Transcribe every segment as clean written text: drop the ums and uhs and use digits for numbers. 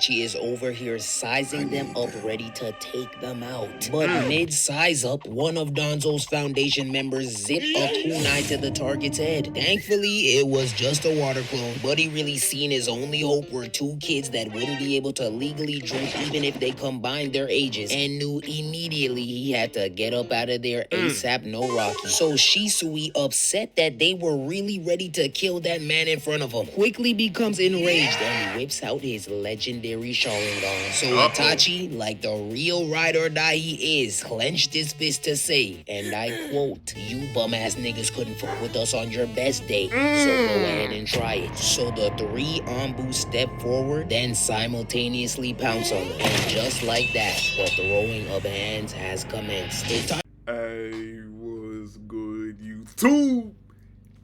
She is over here sizing them up, ready to take them out. But mid-size up, one of Donzo's foundation members zipped a kunai to the target's head. Thankfully, it was just a water clone. Buddy really seen his only hope were two kids that wouldn't be able to legally drink even if they combined their ages, and knew immediately he had to get up out of there ASAP, no Rocky. So Shisui, upset that they were really ready to kill that man in front of him, quickly becomes enraged and whips out his legendary Sharingan. So Itachi, like the real ride or die he is, clenched his fist to say, and I quote, "You bum ass niggas couldn't fuck with us on your best day, so go ahead and try it." So the three Anbu step forward, then simultaneously pounce on them. And just like that, the throwing of hands has commenced. Hey, what's good, YouTube?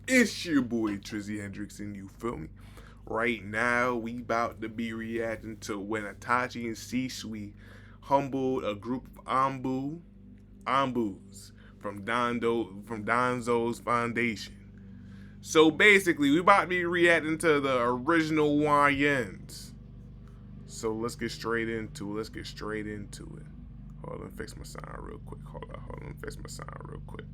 It's your boy Trizzy Hendrickson, you feel me? Right now, we about to be reacting to when Itachi and Shisui humbled a group of Anbus from Donzo's foundation. So basically, we about to be reacting to the original YNS. So let's get straight into it. Hold on, fix my sound real quick. Hold on, fix my sound real quick.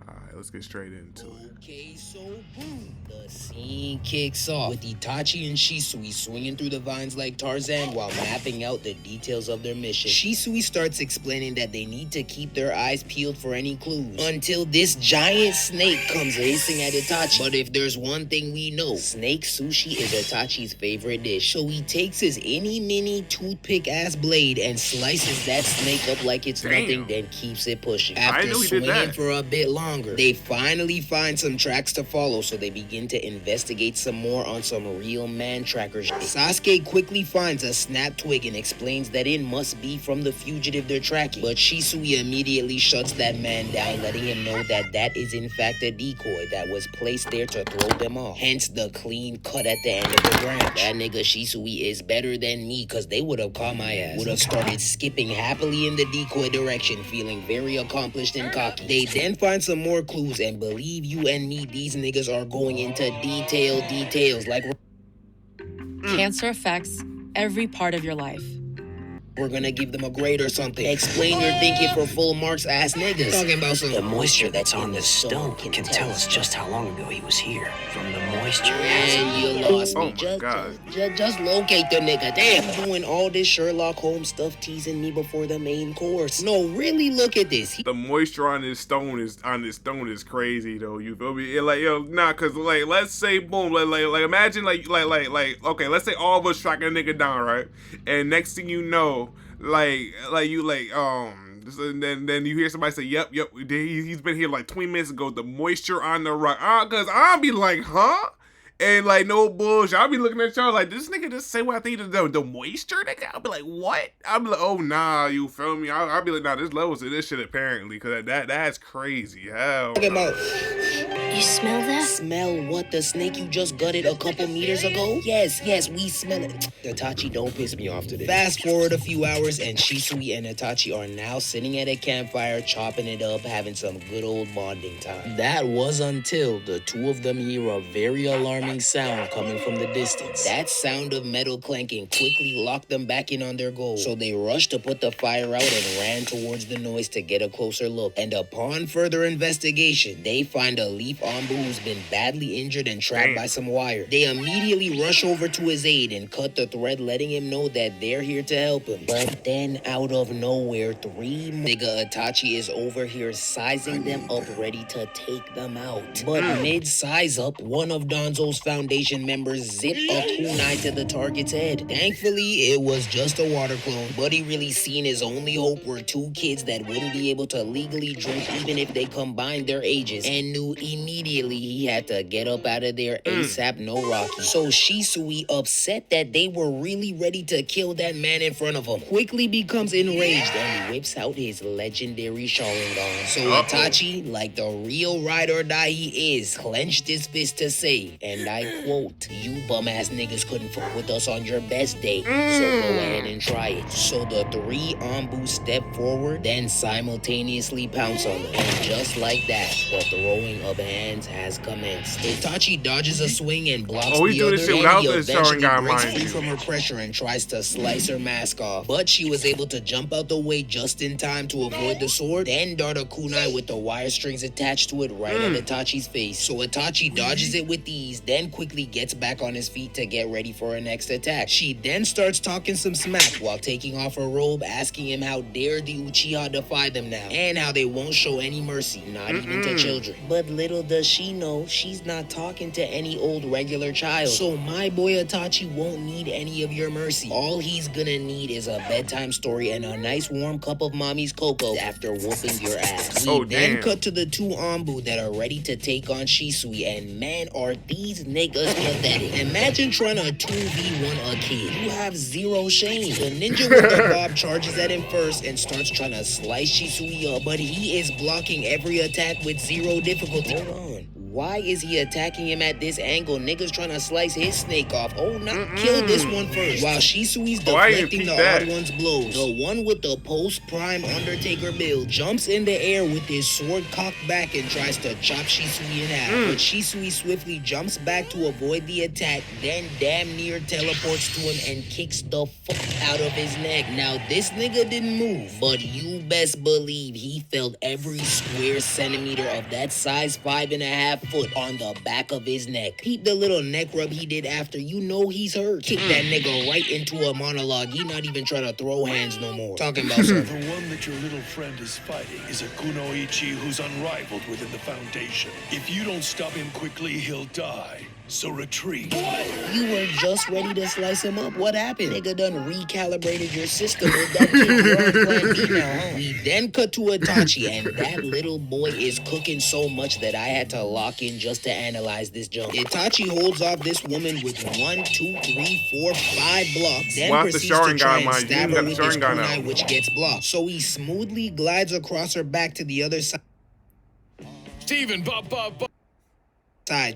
Alright, let's get straight into it. Okay, so boom, the scene kicks off with Itachi and Shisui swinging through the vines like Tarzan while mapping out the details of their mission. Shisui starts explaining that they need to keep their eyes peeled for any clues until this giant snake comes racing at Itachi. But if there's one thing we know, snake sushi is Itachi's favorite dish. So he takes his mini toothpick ass blade and slices that snake up like it's nothing, then keeps it pushing. After swinging for a bit longer, they finally find some tracks to follow, so they begin to investigate some more on some real man tracker shit. Sasuke quickly finds a snap twig and explains that it must be from the fugitive they're tracking, but Shisui immediately shuts that man down, letting him know that that is in fact a decoy that was placed there to throw them off, hence the clean cut at the end of the branch. That nigga Shisui is better than me, cause they would have caught my ass. Would have started skipping happily in the decoy direction, feeling very accomplished and cocky. They then find some more clues, and believe you and me, these niggas are going into details like cancer affects every part of your life. we're gonna give them a grade or something. Explain your thinking for full marks, ass niggas. Talking about some the moisture that's on the stone can tell us just how long ago he was here. From the moisture. And you lost me. God. Just locate the nigga. Damn. Doing all this Sherlock Holmes stuff, teasing me before the main course. No, really look at this. The moisture on this stone is crazy though. You feel me? Cause let's say boom, imagine okay, let's say all of us track a nigga down, right? And next thing you know, then you hear somebody say, yep, he's been here like 20 minutes ago. The moisture on the rock. Cause I'll be like, huh? And no bullshit. I'll be looking at y'all like, this nigga just say what I think the moisture, nigga. I'll be like, what? I'll be like, oh nah, you feel me? I'll be like, nah, there's levels to this shit apparently, cause that's crazy. Hell. You smell that? Smell what? The snake you just gutted a couple meters ago? Yes, we smell it. Itachi, don't piss me off today. Fast forward a few hours, and Shisui and Itachi are now sitting at a campfire, chopping it up, having some good old bonding time. That was until the two of them hear a very alarming sound coming from the distance. That sound of metal clanking quickly locked them back in on their goal, so they rushed to put the fire out and ran towards the noise to get a closer look. And upon further investigation, they find a leaf Anbu who's been badly injured and trapped by some wire. They immediately rush over to his aid and cut the thread, letting him know that they're here to help him. But then out of nowhere, nigga Itachi is over here sizing them up, ready to take them out. But mid-size up, one of Donzo's foundation members zipped a kunai to the target's head. Thankfully, it was just a water clone. Buddy really seen his only hope were two kids that wouldn't be able to legally drink even if they combined their ages, and knew immediately he had to get up out of there ASAP, no Rocky. So Shisui, upset that they were really ready to kill that man in front of him, quickly becomes enraged and whips out his legendary Sharingan. So Itachi, like the real ride or die he is, clenched his fist to say, and I quote, "You bum ass niggas couldn't fuck with us on your best day, so go ahead and try it." So the three Anbu step forward, then simultaneously pounce on them. And just like that, the throwing of hands dance has commenced. Itachi dodges a swing and blocks Oh, he the doing other, this shit and without he the eventually Sharingan, breaks mind free you. from her pressure and tries to slice her mask off. But she was able to jump out the way just in time to avoid the sword, then dart a kunai with the wire strings attached to it right at Itachi's face. So Itachi dodges it with ease, then quickly gets back on his feet to get ready for her next attack. She then starts talking some smack while taking off her robe, asking him how dare the Uchiha defy them now, and how they won't show any mercy, not even to children. But little does she know, she's not talking to any old regular child. So my boy Itachi won't need any of your mercy. All he's gonna need is a bedtime story and a nice warm cup of mommy's cocoa after whooping your ass. We then cut to the two Anbu that are ready to take on Shisui, and man, are these niggas pathetic. Imagine trying to 2v1 a kid. You have zero shame. The ninja with the bob charges at him first and starts trying to slice Shisui up, but he is blocking every attack with zero difficulty. Hold on. Why is he attacking him at this angle? Niggas trying to slice his snake off. Oh, not kill this one first. While Shisui's deflecting the odd one's blows. The one with the post-prime Undertaker build jumps in the air with his sword cocked back and tries to chop Shisui in half. But Shisui swiftly jumps back to avoid the attack, then damn near teleports to him and kicks the fuck out of his neck. Now, this nigga didn't move, but you best believe he felt every square centimeter of that size 5.5 foot on the back of his neck. Peep the little neck rub he did after. You know he's hurt. Kick that nigga right into a monologue. He not even trying to throw hands no more. Talking about The one that your little friend is fighting is a kunoichi who's unrivaled within the Foundation. If you don't stop him quickly, he'll die. So retreat. You were just ready to slice him up. What happened? Nigga done recalibrated your system with that kid plan B now, huh? We then cut to Itachi, and that little boy is cooking so much that I had to lock in just to analyze this jump. Itachi holds off this woman with 1, 2, 3, 4, 5 blocks, then proceeds to try and stab her with his kunai, which gets blocked. So he smoothly glides across her back to the other side. Steven,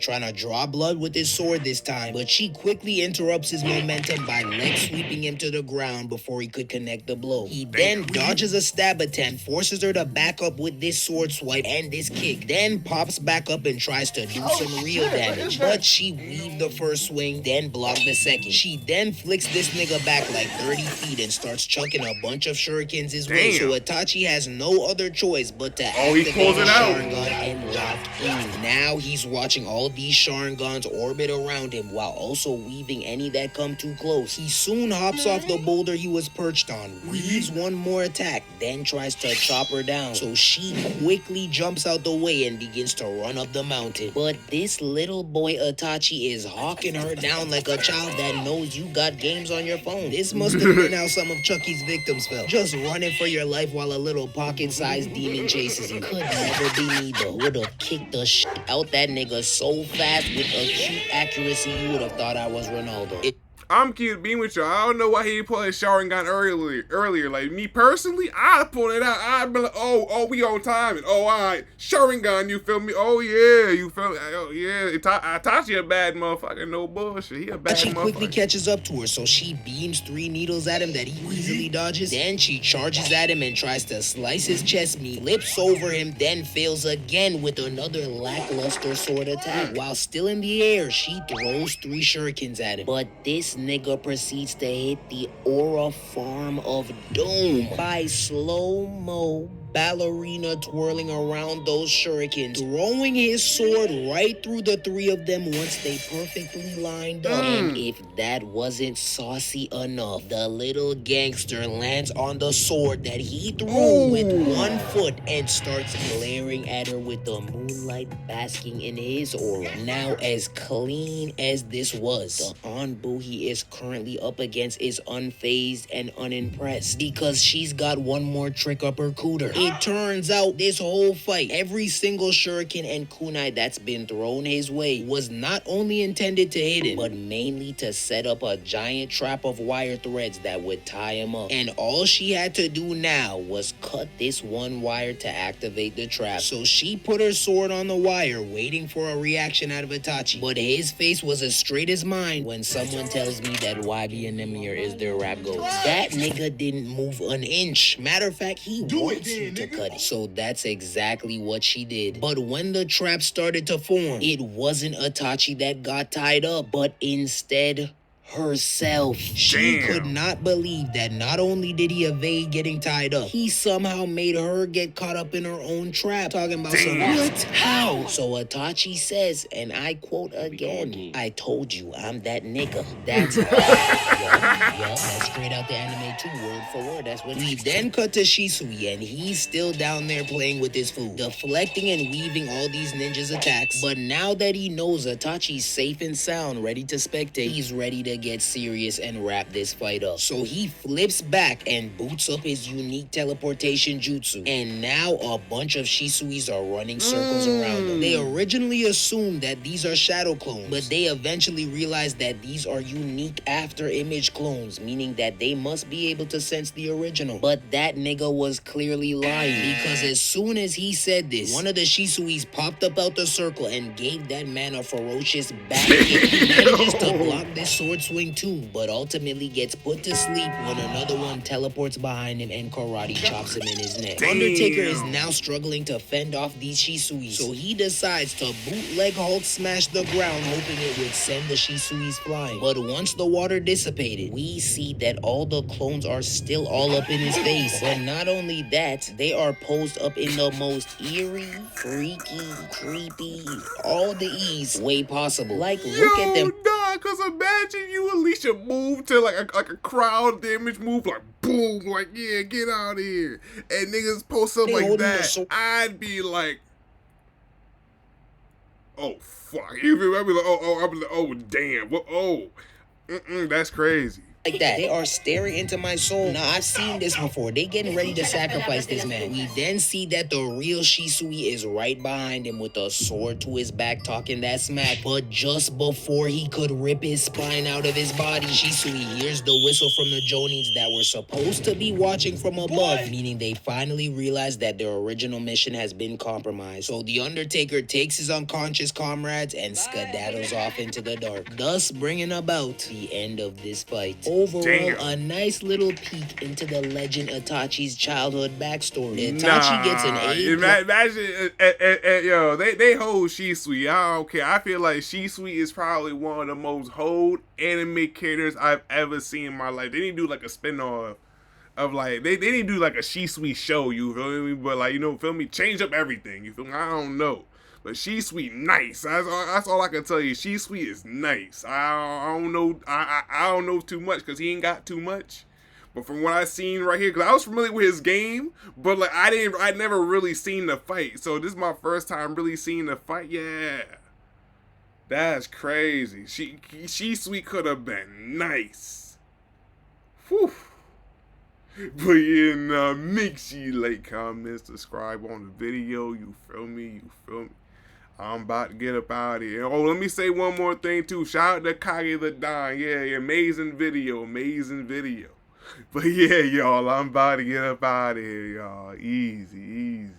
Trying to draw blood with his sword this time, but she quickly interrupts his momentum by leg sweeping him to the ground before he could connect the blow. He then dodges a stab attempt, forces her to back up with this sword swipe and this kick, then pops back up and tries to do some real damage, but she weaved the first swing, then blocked the second. She then flicks this nigga back like 30 feet and starts chucking a bunch of shurikens his way, so Itachi has no other choice but to activate the Sharingan and lock in. Now he's watching all these Sharingans orbit around him while also weaving any that come too close. He soon hops off the boulder he was perched on, weaves one more attack, then tries to chop her down. So she quickly jumps out the way and begins to run up the mountain. But this little boy Itachi is hawking her down like a child that knows you got games on your phone. This must have been how some of Chucky's victims felt. Just running for your life while a little pocket-sized demon chases you. Could never be me, but would have kicked the shit out that nigga so fast with acute accuracy you would have thought I was Ronaldo. I'm keeping being with you. I don't know why he pulled his Sharingan earlier. Like me personally, I'd pull it out. I'd be like, oh, we on time. And all right, Sharingan, you feel me? Oh yeah, you feel me? Oh yeah, Itachi a bad motherfucker. No bullshit. He a bad motherfucker. She quickly catches up to her, so she beams 3 needles at him that he easily dodges. Then she charges at him and tries to slice his chest meat, flips over him, then fails again with another lackluster sword attack. While still in the air, she throws 3 shurikens at him. But this nigga proceeds to hit the aura farm of doom by slow-mo ballerina twirling around those shurikens, throwing his sword right through the 3 of them once they perfectly lined up. And if that wasn't saucy enough, the little gangster lands on the sword that he threw with 1 foot and starts glaring at her with the moonlight basking in his aura. Now, as clean as this was, the Anbu he is currently up against is unfazed and unimpressed because she's got one more trick up her cooter. It turns out this whole fight, every single shuriken and kunai that's been thrown his way was not only intended to hit him, but mainly to set up a giant trap of wire threads that would tie him up. And all she had to do now was cut this one wire to activate the trap. So she put her sword on the wire, waiting for a reaction out of Itachi. But his face was as straight as mine when someone tells me that YB and Nemir is their rap goats. That nigga didn't move an inch. Matter of fact, he wants him to cut it. So that's exactly what she did. But when the trap started to form, it wasn't Itachi that got tied up, but instead herself. She could not believe that not only did he evade getting tied up, he somehow made her get caught up in her own trap. Talking about some what? How? So Itachi says, and I quote again, I told you I'm that nigga. That's how. Yeah, that's straight out the anime too, word for word. That's what he then cut to Shisui, and he's still down there playing with his food, deflecting and weaving all these ninjas' attacks. But now that he knows Itachi's safe and sound, ready to spectate, he's ready to get serious and wrap this fight up. So he flips back and boots up his unique teleportation jutsu. And now a bunch of Shisuis are running circles around him. They originally assumed that these are shadow clones, but they eventually realized that these are unique after image clones, meaning that they must be able to sense the original. But that nigga was clearly lying, because as soon as he said this, one of the Shisuis popped up out the circle and gave that man a ferocious back kick. He manages to block this sword swing too, but ultimately gets put to sleep when another one teleports behind him and karate chops him in his neck. Undertaker is now struggling to fend off these Shisuis, so he decides to bootleg Hulk smash the ground, hoping it would send the Shisuis flying. But once the water dissipated, we see that all the clones are still all up in his face. But not only that, they are posed up in the most eerie, freaky, creepy, all the E's way possible. Like, look at them. Nah, cause imagine you Alicia move to like a crowd damage move, like boom, like yeah, get out of here, and niggas post up like that. I'd be like, oh fuck, I'd be like, oh damn, what? That's crazy. Like that. They are staring into my soul. Now, I've seen this before. They getting ready to sacrifice this man. We then see that the real Shisui is right behind him with a sword to his back talking that smack. But just before he could rip his spine out of his body, Shisui hears the whistle from the Jonins that were supposed to be watching from above, meaning they finally realize that their original mission has been compromised. So the Undertaker takes his unconscious comrades and skedaddles off into the dark, thus bringing about the end of this fight. Overall, a nice little peek into the legend Itachi's childhood backstory. Itachi gets an A. Imagine, yo, they hold Shisui. I don't care. I feel like Shisui is probably one of the most hold anime characters I've ever seen in my life. They need to do like a spin-off of like, they need to do like a Shisui show, you feel me? But like, you know, feel me? Change up everything, you feel me? I don't know. But Shisui nice. That's all I can tell you. Shisui is nice. I don't know. I don't know too much because he ain't got too much. But from what I seen right here, because I was familiar with his game, but like I never really seen the fight. So this is my first time really seeing the fight. Yeah, that's crazy. Shisui could have been nice. Whew. But yeah, nah, make sure you like, comment, subscribe on the video. You feel me? You feel me? I'm about to get up out of here. Oh, let me say one more thing too. Shout out to Kage the Don. Yeah, amazing video. But yeah, y'all, I'm about to get up out of here, y'all. Easy.